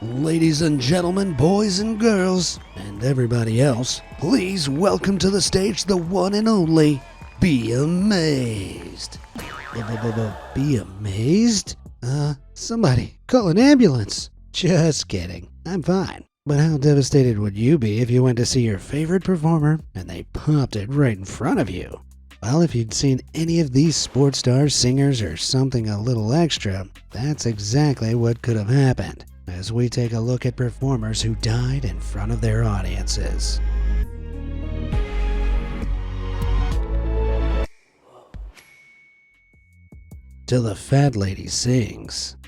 Ladies and gentlemen, boys and girls, and everybody else, please welcome to the stage the one and only Be Amazed. Be Amazed? Somebody call an ambulance. Just kidding. I'm fine. But how devastated would you be if you went to see your favorite performer and they popped it right in front of you? Well, if you'd seen any of these sports stars, singers, or something a little extra, that's exactly what could have happened, as we take a look at performers who died in front of their audiences. Till the Fat Lady Sings.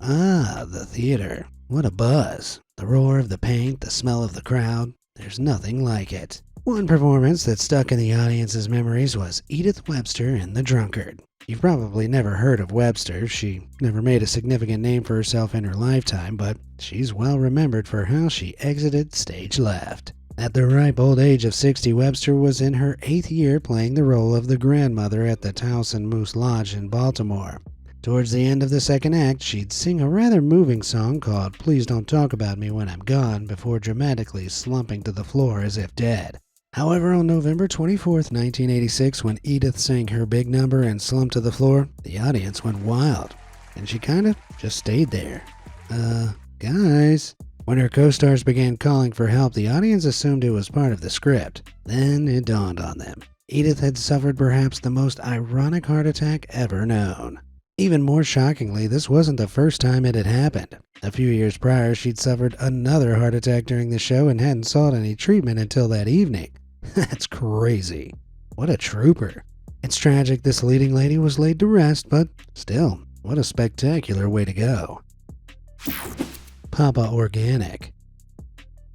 Ah, the theater. What a buzz. The roar of the paint, the smell of the crowd. There's nothing like it. One performance that stuck in the audience's memories was Edith Webster in The Drunkard. You've probably never heard of Webster. She never made a significant name for herself in her lifetime, but she's well remembered for how she exited stage left. At the ripe old age of 60, Webster was in her 8th year playing the role of the grandmother at the Towson Moose Lodge in Baltimore. Towards the end of the second act, she'd sing a rather moving song called Please Don't Talk About Me When I'm Gone before dramatically slumping to the floor as if dead. However, on November 24th, 1986, when Edith sang her big number and slumped to the floor, the audience went wild, and she kinda just stayed there. Guys. When her co-stars began calling for help, the audience assumed it was part of the script. Then it dawned on them. Edith had suffered perhaps the most ironic heart attack ever known. Even more shockingly, this wasn't the first time it had happened. A few years prior, she'd suffered another heart attack during the show and hadn't sought any treatment until that evening. That's crazy. What a trooper. It's tragic this leading lady was laid to rest, but still, what a spectacular way to go. Papa Organic.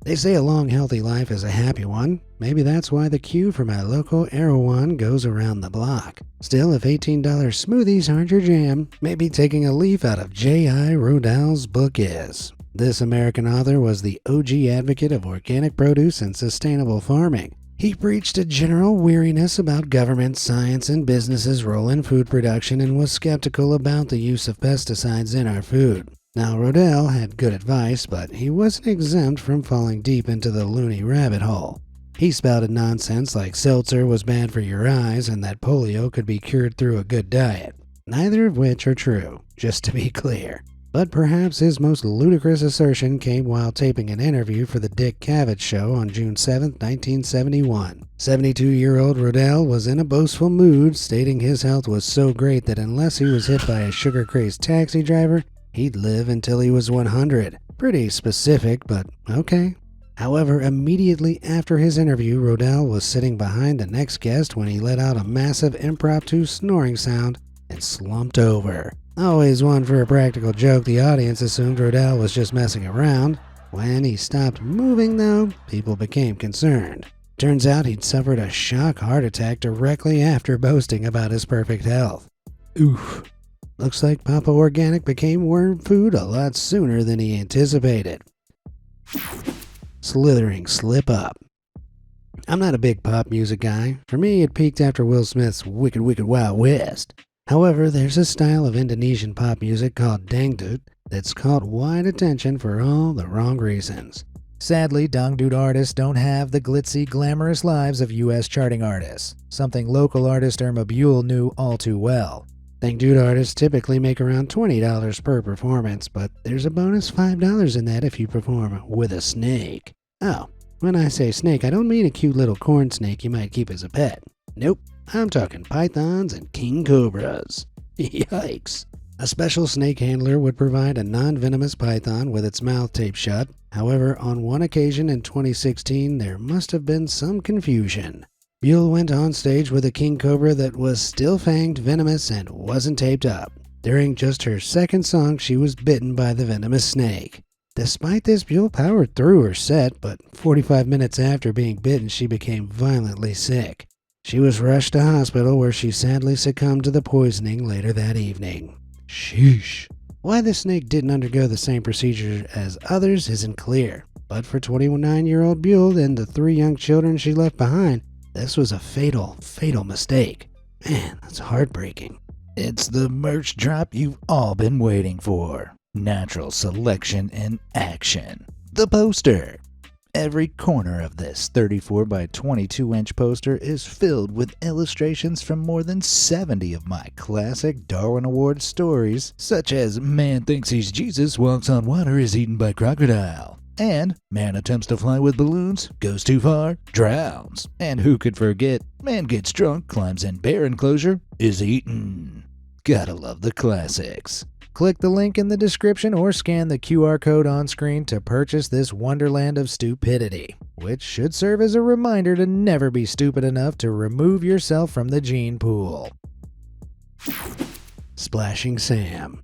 They say a long, healthy life is a happy one. Maybe that's why the queue for my local Erewhon goes around the block. Still, if $18 smoothies aren't your jam, maybe taking a leaf out of J.I. Rodell's book is. This American author was the OG advocate of organic produce and sustainable farming. He preached a general weariness about government, science, and businesses' role in food production and was skeptical about the use of pesticides in our food. Now, Rodell had good advice, but he wasn't exempt from falling deep into the loony rabbit hole. He spouted nonsense like seltzer was bad for your eyes and that polio could be cured through a good diet. Neither of which are true, just to be clear. But perhaps his most ludicrous assertion came while taping an interview for the Dick Cavett Show on June 7, 1971. 72-year-old Rodell was in a boastful mood, stating his health was so great that unless he was hit by a sugar-crazed taxi driver, he'd live until he was 100. Pretty specific, but okay. However, immediately after his interview, Rodell was sitting behind the next guest when he let out a massive impromptu snoring sound and slumped over. Always one for a practical joke, the audience assumed Rodell was just messing around. When he stopped moving, though, people became concerned. Turns out he'd suffered a shock heart attack directly after boasting about his perfect health. Oof. Looks like Papa Organic became worm food a lot sooner than he anticipated. Slithering Slip Up. I'm not a big pop music guy. For me, it peaked after Will Smith's Wicked Wicked Wild West. However, there's a style of Indonesian pop music called dangdut that's caught wide attention for all the wrong reasons. Sadly, dangdut artists don't have the glitzy, glamorous lives of US charting artists, something local artist Irma Buell knew all too well. Dangdut artists typically make around $20 per performance, but there's a bonus $5 in that if you perform with a snake. Oh, when I say snake, I don't mean a cute little corn snake you might keep as a pet. Nope, I'm talking pythons and king cobras. Yikes. A special snake handler would provide a non-venomous python with its mouth taped shut. However, on one occasion in 2016, there must have been some confusion. Buell went on stage with a king cobra that was still fanged, venomous, and wasn't taped up. During just her second song, she was bitten by the venomous snake. Despite this, Buell powered through her set, but 45 minutes after being bitten, she became violently sick. She was rushed to hospital where she sadly succumbed to the poisoning later that evening. Sheesh. Why the snake didn't undergo the same procedure as others isn't clear, but for 29-year-old Buell and the 3 young children she left behind, this was a fatal mistake. Man, that's heartbreaking. It's the merch drop you've all been waiting for. Natural selection in action. The poster. Every corner of this 34 by 22 inch poster is filled with illustrations from more than 70 of my classic Darwin Award stories, such as Man Thinks He's Jesus, Walks on Water, Is Eaten by Crocodile, and Man Attempts to Fly with Balloons, Goes Too Far, Drowns, and who could forget Man Gets Drunk, Climbs in Bear Enclosure, Is Eaten. Gotta love the classics. Click the link in the description or scan the QR code on screen to purchase this wonderland of stupidity, which should serve as a reminder to never be stupid enough to remove yourself from the gene pool. Splashing Sam.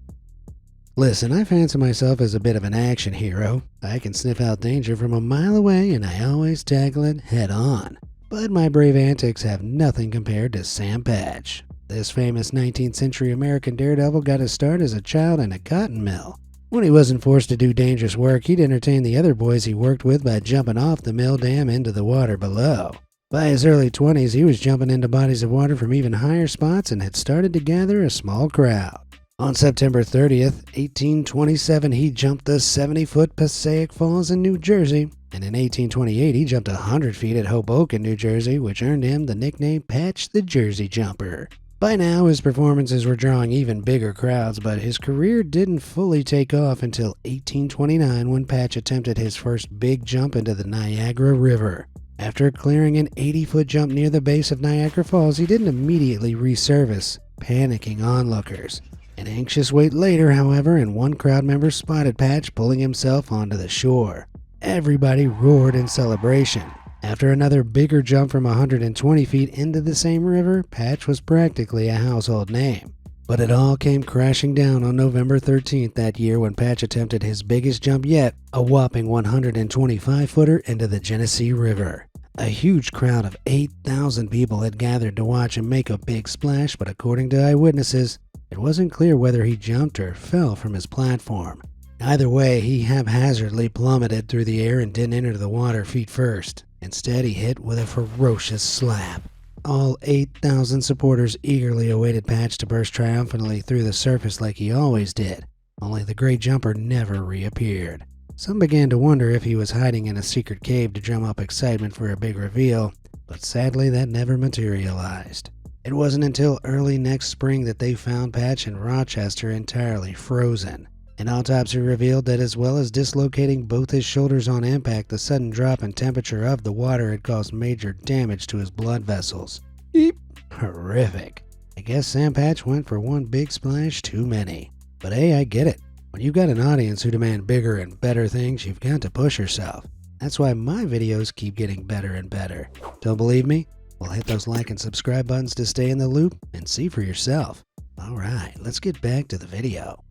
Listen, I fancy myself as a bit of an action hero. I can sniff out danger from a mile away and I always tackle it head on. But my brave antics have nothing compared to Sam Patch. This famous 19th century American daredevil got his start as a child in a cotton mill. When he wasn't forced to do dangerous work, he'd entertain the other boys he worked with by jumping off the mill dam into the water below. By his early 20s, he was jumping into bodies of water from even higher spots and had started to gather a small crowd. On September 30th, 1827, he jumped the 70-foot Passaic Falls in New Jersey, and in 1828 he jumped 100 feet at Hoboken, New Jersey, which earned him the nickname Patch the Jersey Jumper. By now, his performances were drawing even bigger crowds, but his career didn't fully take off until 1829 when Patch attempted his first big jump into the Niagara River. After clearing an 80-foot jump near the base of Niagara Falls, he didn't immediately resurface, panicking onlookers. An anxious wait later, however, and one crowd member spotted Patch pulling himself onto the shore. Everybody roared in celebration. After another bigger jump from 120 feet into the same river, Patch was practically a household name. But it all came crashing down on November 13th that year when Patch attempted his biggest jump yet, a whopping 125-footer into the Genesee River. A huge crowd of 8,000 people had gathered to watch him make a big splash, but according to eyewitnesses, it wasn't clear whether he jumped or fell from his platform. Either way, he haphazardly plummeted through the air and didn't enter the water feet first. Instead, he hit with a ferocious slap. All 8,000 supporters eagerly awaited Patch to burst triumphantly through the surface like he always did, only the great jumper never reappeared. Some began to wonder if he was hiding in a secret cave to drum up excitement for a big reveal, but sadly that never materialized. It wasn't until early next spring that they found Patch in Rochester entirely frozen. An autopsy revealed that as well as dislocating both his shoulders on impact, the sudden drop in temperature of the water had caused major damage to his blood vessels. Eep. Horrific. I guess Sam Patch went for one big splash too many. But hey, I get it. When you've got an audience who demand bigger and better things, you've got to push yourself. That's why my videos keep getting better and better. Don't believe me? Well, hit those like and subscribe buttons to stay in the loop and see for yourself. Alright, let's get back to the video.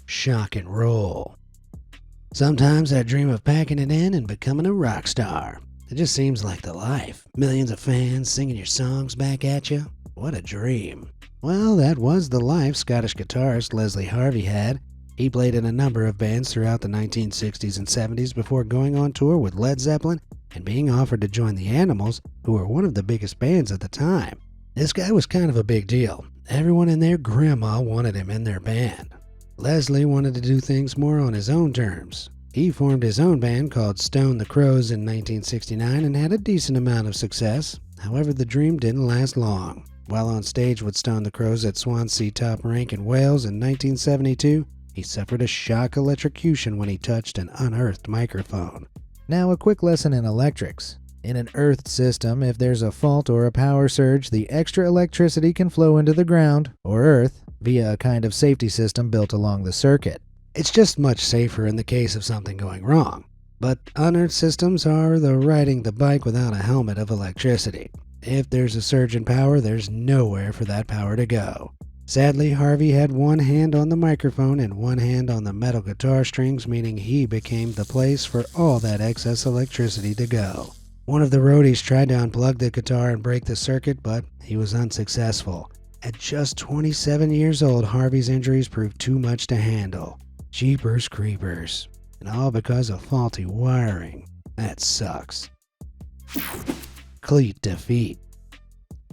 Shock and roll. Sometimes I dream of packing it in and becoming a rock star. It just seems like the life. Millions of fans singing your songs back at you. What a dream. Well, that was the life Scottish guitarist Leslie Harvey had. He played in a number of bands throughout the 1960s and 70s before going on tour with Led Zeppelin and being offered to join the Animals, who were one of the biggest bands at the time. This guy was kind of a big deal. Everyone and their grandma wanted him in their band. Leslie wanted to do things more on his own terms. He formed his own band called Stone the Crows in 1969 and had a decent amount of success. However, the dream didn't last long. While on stage with Stone the Crows at Swansea Top Rank in Wales in 1972, he suffered a shock electrocution when he touched an unearthed microphone. Now, a quick lesson in electrics. In an earthed system, if there's a fault or a power surge, the extra electricity can flow into the ground, or earth, via a kind of safety system built along the circuit. It's just much safer in the case of something going wrong. But unearthed systems are the riding the bike without a helmet of electricity. If there's a surge in power, there's nowhere for that power to go. Sadly, Harvey had one hand on the microphone and one hand on the metal guitar strings, meaning he became the place for all that excess electricity to go. One of the roadies tried to unplug the guitar and break the circuit, but he was unsuccessful. At just 27 years old, Harvey's injuries proved too much to handle. Jeepers creepers. And all because of faulty wiring. That sucks. Cleat defeat.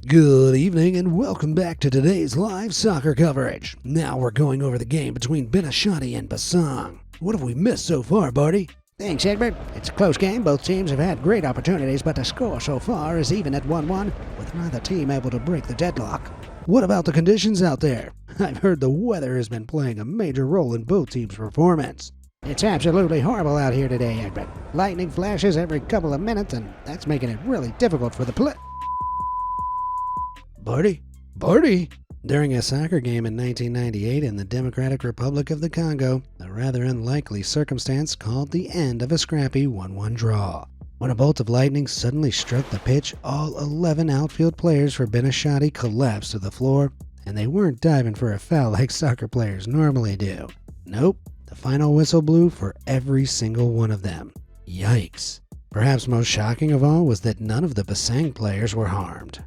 Good evening and welcome back to today's live soccer coverage. Now we're going over the game between Beneshati and Basang. What have we missed so far, Barty? Thanks, Egbert. It's a close game. Both teams have had great opportunities, but the score so far is even at 1-1, with neither team able to break the deadlock. What about the conditions out there? I've heard the weather has been playing a major role in both teams' performance. It's absolutely horrible out here today, Egbert. Lightning flashes every couple of minutes, and that's making it really difficult for the Barty? During a soccer game in 1998 in the Democratic Republic of the Congo, a rather unlikely circumstance called the end of a scrappy 1-1 draw. When a bolt of lightning suddenly struck the pitch, all 11 outfield players for Beneshati collapsed to the floor, and they weren't diving for a foul like soccer players normally do. Nope, the final whistle blew for every single one of them. Yikes. Perhaps most shocking of all was that none of the Basang players were harmed.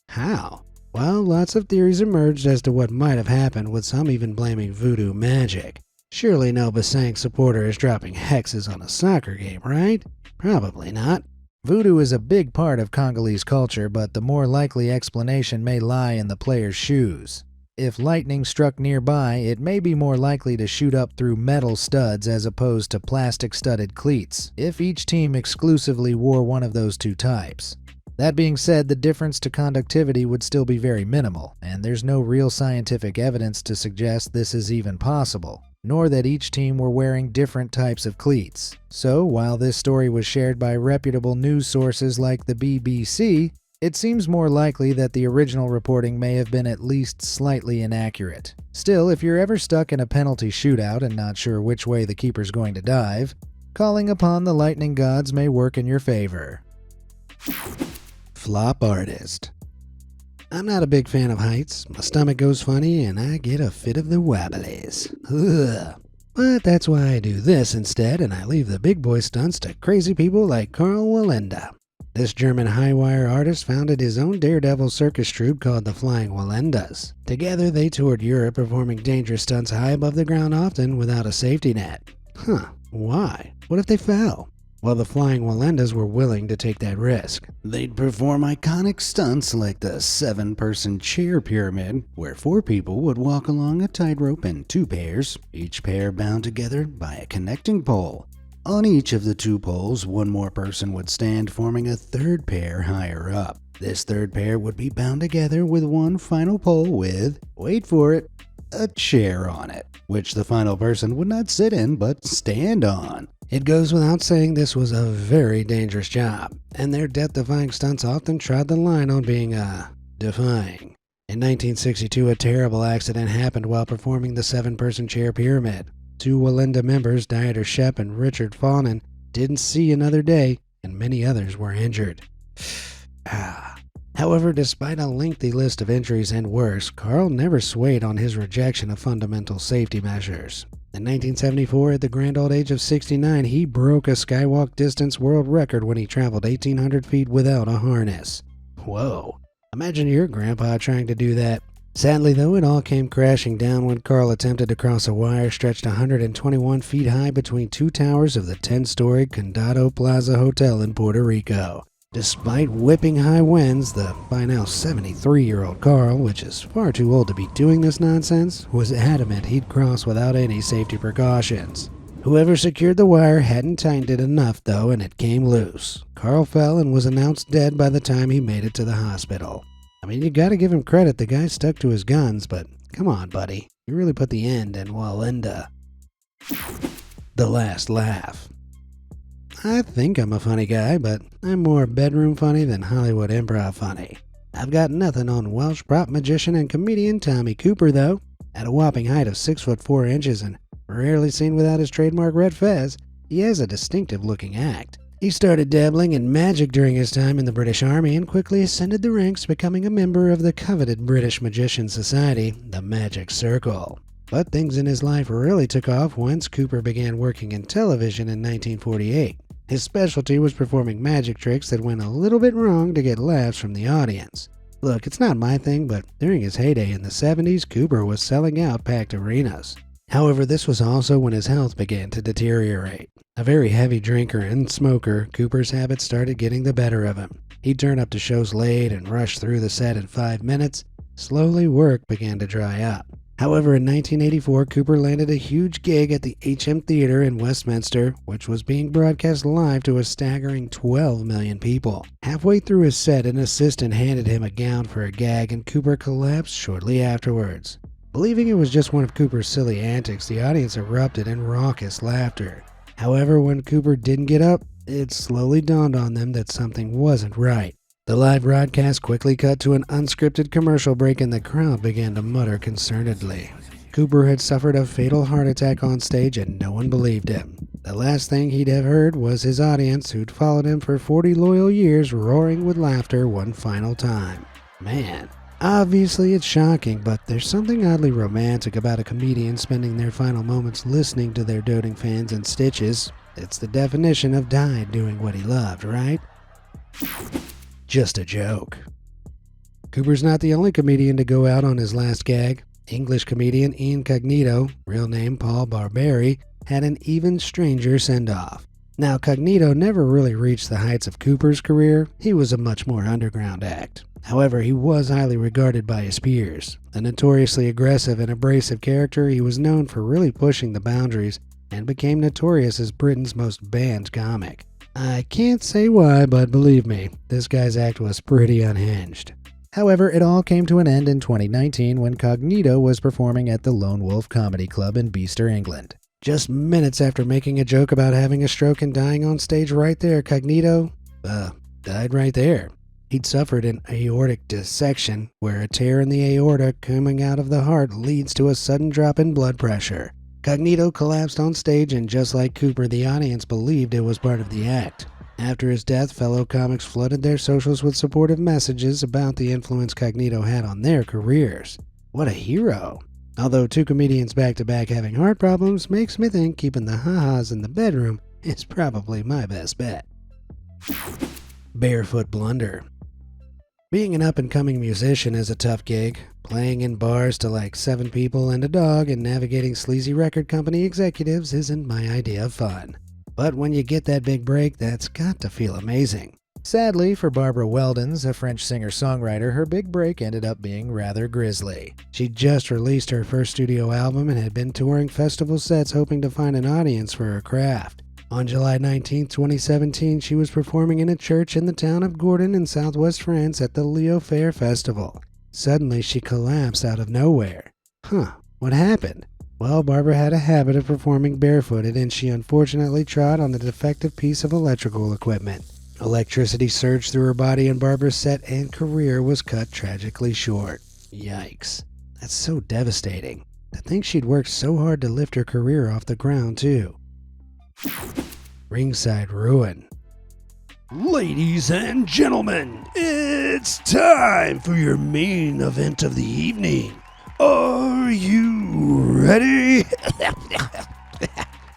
How? Well, lots of theories emerged as to what might have happened, with some even blaming voodoo magic. Surely no Basang supporter is dropping hexes on a soccer game, right? Probably not. Voodoo is a big part of Congolese culture, but the more likely explanation may lie in the player's shoes. If lightning struck nearby, it may be more likely to shoot up through metal studs as opposed to plastic-studded cleats, if each team exclusively wore one of those two types. That being said, the difference to conductivity would still be very minimal, and there's no real scientific evidence to suggest this is even possible, nor that each team were wearing different types of cleats. So, while this story was shared by reputable news sources like the BBC, it seems more likely that the original reporting may have been at least slightly inaccurate. Still, if you're ever stuck in a penalty shootout and not sure which way the keeper's going to dive, calling upon the lightning gods may work in your favor. Flop artist. I'm not a big fan of heights. My stomach goes funny and I get a fit of the wobblies. Ugh. But that's why I do this instead, and I leave the big boy stunts to crazy people like Karl Wallenda. This German high-wire artist founded his own daredevil circus troupe called the Flying Wallendas. Together they toured Europe performing dangerous stunts high above the ground, often without a safety net. Why? What if they fell? Well, the Flying Wallendas were willing to take that risk. They'd perform iconic stunts like the 7-person chair pyramid, where 4 people would walk along a tightrope in 2 pairs, each pair bound together by a connecting pole. On each of the 2 poles, 1 more person would stand, forming a 3rd pair higher up. This 3rd pair would be bound together with 1 final pole with, wait for it, a chair on it, which the final person would not sit in but stand on. It goes without saying this was a very dangerous job, and their death-defying stunts often trod the line on being, defying. In 1962, a terrible accident happened while performing the 7-person chair pyramid. 2 Wallenda members, Dieter Schepp and Richard Faunen, didn't see another day, and many others were injured. However, despite a lengthy list of injuries and worse, Karl never swayed on his rejection of fundamental safety measures. In 1974, at the grand old age of 69, he broke a skywalk distance world record when he traveled 1,800 feet without a harness. Whoa, imagine your grandpa trying to do that. Sadly though, it all came crashing down when Karl attempted to cross a wire stretched 121 feet high between 2 towers of the 10-story Condado Plaza Hotel in Puerto Rico. Despite whipping high winds, the by now 73-year-old Karl, which is far too old to be doing this nonsense, was adamant he'd cross without any safety precautions. Whoever secured the wire hadn't tightened it enough though, and it came loose. Karl fell and was announced dead by the time he made it to the hospital. I mean, you gotta give him credit, the guy stuck to his guns, but come on, buddy. You really put the end in Wallenda. The last laugh. I think I'm a funny guy, but I'm more bedroom funny than Hollywood improv funny. I've got nothing on Welsh prop magician and comedian Tommy Cooper, though. At a whopping height of 6 foot 4 inches and rarely seen without his trademark red fez, he has a distinctive-looking act. He started dabbling in magic during his time in the British Army and quickly ascended the ranks, becoming a member of the coveted British Magician Society, the Magic Circle. But things in his life really took off once Cooper began working in television in 1948. His specialty was performing magic tricks that went a little bit wrong to get laughs from the audience. Look, it's not my thing, but during his heyday in the 70s, Cooper was selling out packed arenas. However, this was also when his health began to deteriorate. A very heavy drinker and smoker, Cooper's habits started getting the better of him. He'd turn up to shows late and rush through the set in 5 minutes. Slowly, work began to dry up. However, in 1984, Cooper landed a huge gig at the HM Theater in Westminster, which was being broadcast live to a staggering 12 million people. Halfway through his set, an assistant handed him a gown for a gag, and Cooper collapsed shortly afterwards. Believing it was just one of Cooper's silly antics, the audience erupted in raucous laughter. However, when Cooper didn't get up, it slowly dawned on them that something wasn't right. The live broadcast quickly cut to an unscripted commercial break, and the crowd began to mutter concernedly. Cooper had suffered a fatal heart attack on stage, and no one believed him. The last thing he'd have heard was his audience, who'd followed him for 40 loyal years, roaring with laughter one final time. Man, obviously it's shocking, but there's something oddly romantic about a comedian spending their final moments listening to their doting fans in stitches. It's the definition of died doing what he loved, right? Just a joke. Cooper's not the only comedian to go out on his last gag. English comedian Ian Cognito, real name Paul Barberi, had an even stranger send-off. Now, Cognito never really reached the heights of Cooper's career. He was a much more underground act. However, he was highly regarded by his peers. A notoriously aggressive and abrasive character, he was known for really pushing the boundaries and became notorious as Britain's most banned comic. I can't say why, but believe me, this guy's act was pretty unhinged. However, it all came to an end in 2019 when Cognito was performing at the Lone Wolf Comedy Club in Bicester, England. Just minutes after making a joke about having a stroke and dying on stage right there, Cognito, died right there. He'd suffered an aortic dissection, where a tear in the aorta coming out of the heart leads to a sudden drop in blood pressure. Cognito collapsed on stage, and just like Cooper, the audience believed it was part of the act. After his death, fellow comics flooded their socials with supportive messages about the influence Cognito had on their careers. What a hero. Although two comedians back-to-back having heart problems makes me think keeping the ha-has in the bedroom is probably my best bet. Barefoot Blunder. Being an up-and-coming musician is a tough gig. Playing in bars to like 7 people and a dog and navigating sleazy record company executives isn't my idea of fun. But when you get that big break, that's got to feel amazing. Sadly for Barbara Weldons, a French singer-songwriter, her big break ended up being rather grisly. She'd just released her first studio album and had been touring festival sets hoping to find an audience for her craft. On July 19, 2017, she was performing in a church in the town of Gordon in southwest France at the Leo Fair Festival. Suddenly, she collapsed out of nowhere. What happened? Well, Barbara had a habit of performing barefooted, and she unfortunately trod on a defective piece of electrical equipment. Electricity surged through her body, and Barbara's set and career was cut tragically short. Yikes. That's so devastating. To think she'd worked so hard to lift her career off the ground, too. Ringside Ruin. Ladies and gentlemen, it's time for your main event of the evening. Are you ready?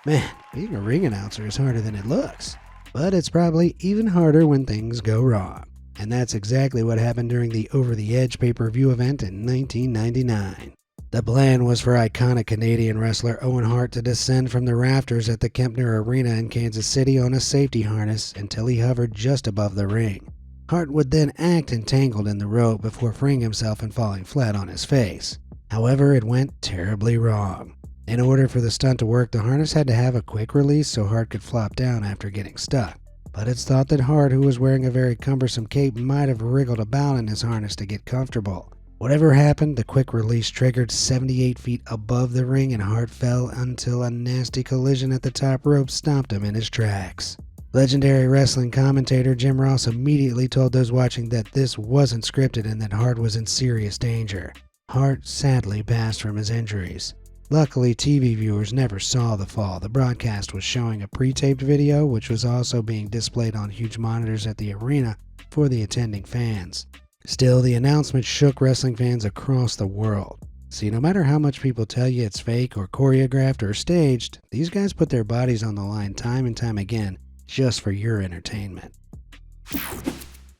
Man, being a ring announcer is harder than it looks. But it's probably even harder when things go wrong. And that's exactly what happened during the Over the Edge pay-per-view event in 1999. The plan was for iconic Canadian wrestler Owen Hart to descend from the rafters at the Kempner Arena in Kansas City on a safety harness until he hovered just above the ring. Hart would then act entangled in the rope before freeing himself and falling flat on his face. However, it went terribly wrong. In order for the stunt to work, the harness had to have a quick release so Hart could flop down after getting stuck. But it's thought that Hart, who was wearing a very cumbersome cape, might have wriggled about in his harness to get comfortable. Whatever happened, the quick release triggered 78 feet above the ring, and Hart fell until a nasty collision at the top rope stopped him in his tracks. Legendary wrestling commentator Jim Ross immediately told those watching that this wasn't scripted and that Hart was in serious danger. Hart sadly passed from his injuries. Luckily, TV viewers never saw the fall. The broadcast was showing a pre-taped video, which was also being displayed on huge monitors at the arena for the attending fans. Still, the announcement shook wrestling fans across the world. See, no matter how much people tell you it's fake or choreographed or staged, these guys put their bodies on the line time and time again just for your entertainment.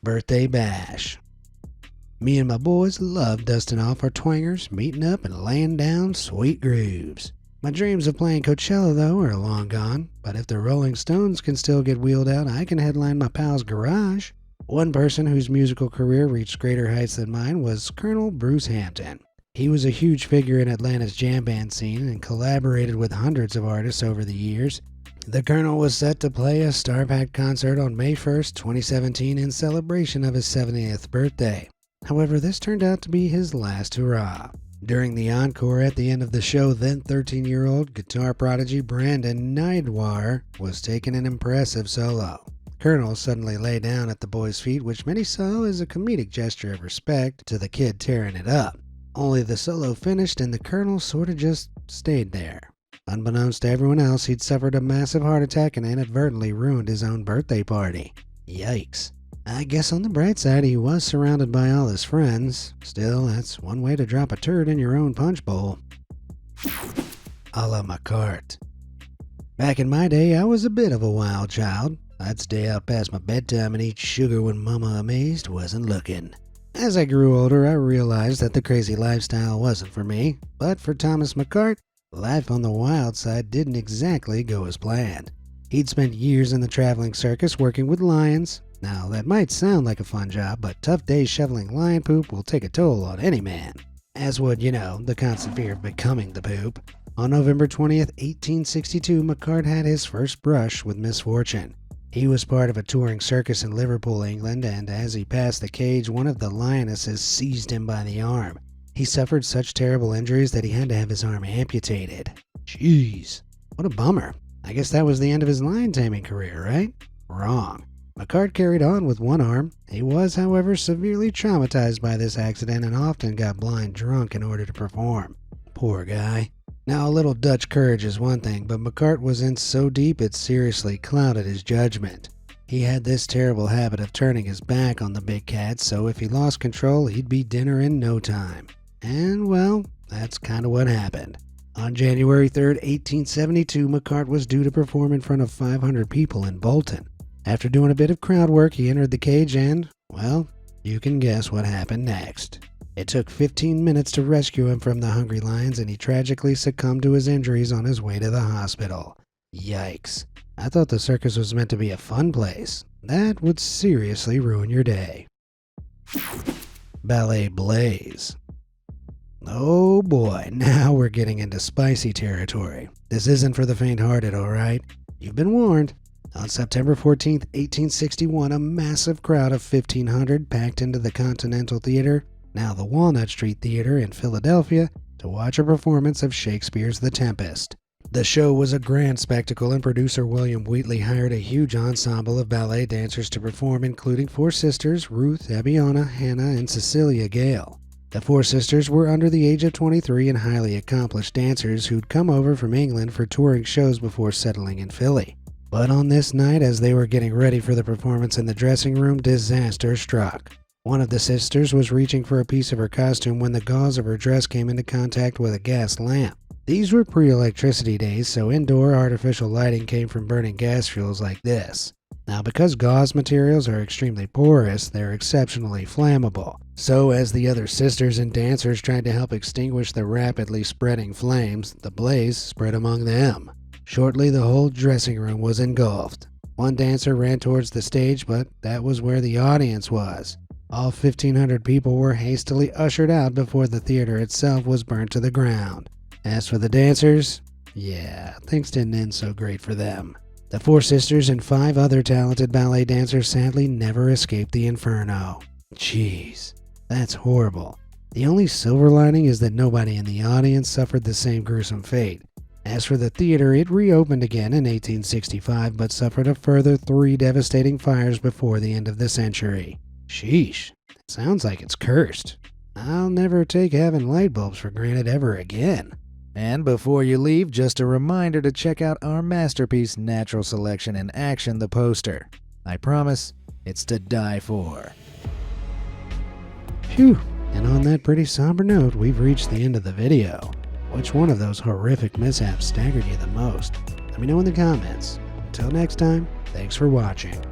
Birthday Bash. Me and my boys love dusting off our twangers, meeting up, and laying down sweet grooves. My dreams of playing Coachella, though, are long gone, but if the Rolling Stones can still get wheeled out, I can headline my pal's garage. One person whose musical career reached greater heights than mine was Colonel Bruce Hampton. He was a huge figure in Atlanta's jam band scene and collaborated with hundreds of artists over the years. The Colonel was set to play a star-packed concert on May 1st, 2017 in celebration of his 70th birthday. However, this turned out to be his last hurrah. During the encore at the end of the show, then 13-year-old guitar prodigy Brandon Nidwar was taking an impressive solo. Colonel suddenly lay down at the boy's feet, which many saw as a comedic gesture of respect to the kid tearing it up. Only the solo finished and the Colonel sorta just stayed there. Unbeknownst to everyone else, he'd suffered a massive heart attack and inadvertently ruined his own birthday party. Yikes. I guess on the bright side, he was surrounded by all his friends. Still, that's one way to drop a turd in your own punch bowl. A la McCart. Back in my day, I was a bit of a wild child. I'd stay out past my bedtime and eat sugar when Mama Amazed wasn't looking. As I grew older, I realized that the crazy lifestyle wasn't for me. But for Thomas McCart, life on the wild side didn't exactly go as planned. He'd spent years in the traveling circus working with lions. Now, that might sound like a fun job, but tough days shoveling lion poop will take a toll on any man. As would, the constant fear of becoming the poop. On November 20th, 1862, McCart had his first brush with misfortune. He was part of a touring circus in Liverpool, England, and as he passed the cage, one of the lionesses seized him by the arm. He suffered such terrible injuries that he had to have his arm amputated. Jeez, what a bummer. I guess that was the end of his lion taming career, right? Wrong. McCart carried on with one arm. He was, however, severely traumatized by this accident and often got blind drunk in order to perform. Poor guy. Now, a little Dutch courage is one thing, but McCart was in so deep it seriously clouded his judgment. He had this terrible habit of turning his back on the big cat, so if he lost control, he'd be dinner in no time. And, well, that's kind of what happened. On January 3rd, 1872, McCart was due to perform in front of 500 people in Bolton. After doing a bit of crowd work, he entered the cage and, well, you can guess what happened next. It took 15 minutes to rescue him from the hungry lions, and he tragically succumbed to his injuries on his way to the hospital. Yikes. I thought the circus was meant to be a fun place. That would seriously ruin your day. Ballet Blaze. Oh boy, now we're getting into spicy territory. This isn't for the faint-hearted, alright? You've been warned. On September 14th, 1861, a massive crowd of 1,500 packed into the Continental Theater, now the Walnut Street Theater in Philadelphia, to watch a performance of Shakespeare's The Tempest. The show was a grand spectacle, and producer William Wheatley hired a huge ensemble of ballet dancers to perform, including four sisters, Ruth, Abiona, Hannah, and Cecilia Gale. The four sisters were under the age of 23 and highly accomplished dancers who'd come over from England for touring shows before settling in Philly. But on this night, as they were getting ready for the performance in the dressing room, disaster struck. One of the sisters was reaching for a piece of her costume when the gauze of her dress came into contact with a gas lamp. These were pre-electricity days, so indoor artificial lighting came from burning gas fuels like this. Now, because gauze materials are extremely porous, they're exceptionally flammable. So, as the other sisters and dancers tried to help extinguish the rapidly spreading flames, the blaze spread among them. Shortly, the whole dressing room was engulfed. One dancer ran towards the stage, but that was where the audience was. All 1,500 people were hastily ushered out before the theater itself was burnt to the ground. As for the dancers, things didn't end so great for them. The four sisters and 5 other talented ballet dancers sadly never escaped the inferno. Jeez, that's horrible. The only silver lining is that nobody in the audience suffered the same gruesome fate. As for the theater, it reopened again in 1865, but suffered a further 3 devastating fires before the end of the century. Sheesh, sounds like it's cursed. I'll never take having light bulbs for granted ever again. And before you leave, just a reminder to check out our masterpiece, Natural Selection in Action, the poster. I promise, it's to die for. Phew, and on that pretty somber note, we've reached the end of the video. Which one of those horrific mishaps staggered you the most? Let me know in the comments. Until next time, thanks for watching.